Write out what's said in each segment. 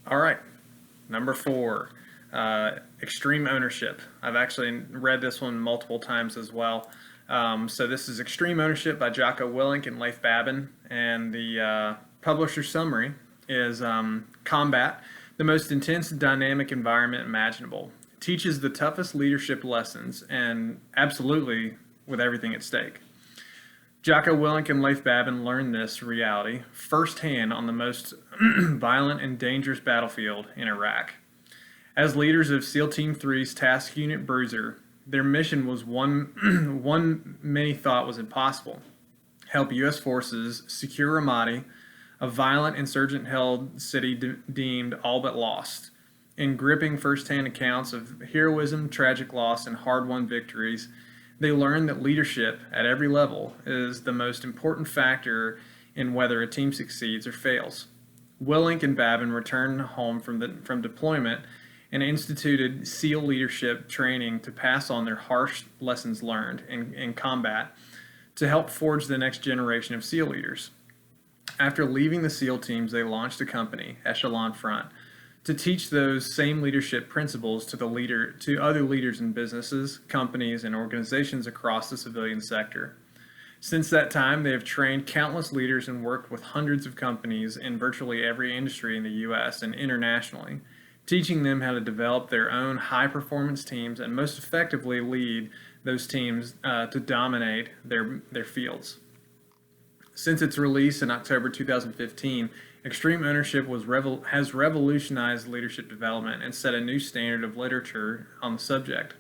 All right, number 4, extreme ownership. I've actually read this one multiple times as well. So this is Extreme Ownership by Jocko Willink and Leif Babin, and the publisher summary is Combat, the most intense dynamic environment imaginable. It teaches the toughest leadership lessons, and absolutely with everything at stake. Jocko Willink and Leif Babin learned this reality firsthand on the most violent and dangerous battlefield in Iraq. As leaders of SEAL Team Three's Task Unit Bruiser, their mission was one many thought was impossible: help U.S. forces secure Ramadi, a violent insurgent-held city deemed all but lost. In gripping first-hand accounts of heroism, tragic loss, and hard-won victories, they learned that leadership at every level is the most important factor in whether a team succeeds or fails. Willink and Babin returned home from deployment and instituted SEAL leadership training to pass on their harsh lessons learned in combat to help forge the next generation of SEAL leaders. After leaving the SEAL teams, they launched a company, Echelon Front, to teach those same leadership principles to other leaders in businesses, companies, and organizations across the civilian sector. Since that time, they have trained countless leaders and worked with hundreds of companies in virtually every industry in the U.S. and internationally, teaching them how to develop their own high-performance teams and most effectively lead those teams to dominate their fields. Since its release in October 2015, Extreme Ownership has revolutionized leadership development and set a new standard of literature on the subject.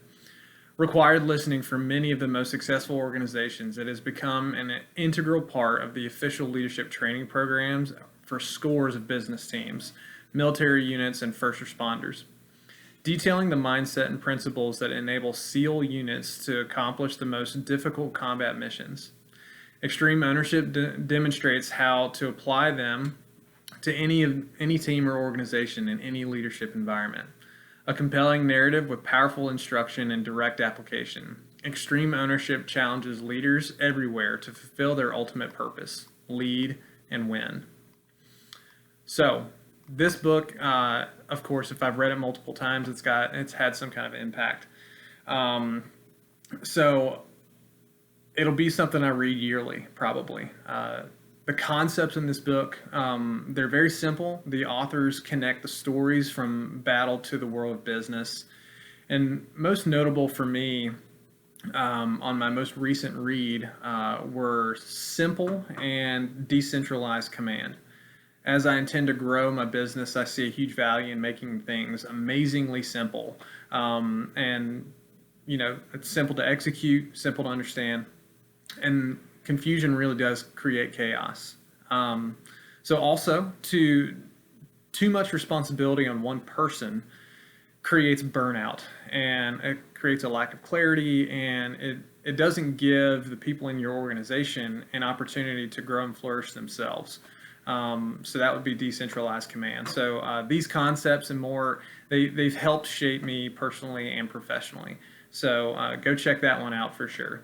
Required listening for many of the most successful organizations, it has become an integral part of the official leadership training programs for scores of business teams, military units, and first responders. Detailing the mindset and principles that enable SEAL units to accomplish the most difficult combat missions. Extreme Ownership demonstrates how to apply them to any team or organization in any leadership environment. A compelling narrative with powerful instruction and direct application. Extreme Ownership challenges leaders everywhere to fulfill their ultimate purpose: lead and win. So, this book, of course, if I've read it multiple times, it's had some kind of impact. So it'll be something I read yearly, probably. The concepts in this book, they're very simple. The authors connect the stories from battle to the world of business. And most notable for me on my most recent read were simple and decentralized command. As I intend to grow my business, I see a huge value in making things amazingly simple. And, it's simple to execute, simple to understand. And confusion really does create chaos. So also, too much responsibility on one person creates burnout, and it creates a lack of clarity, and it doesn't give the people in your organization an opportunity to grow and flourish themselves. So that would be decentralized command. So these concepts and more, they've helped shape me personally and professionally. So go check that one out for sure.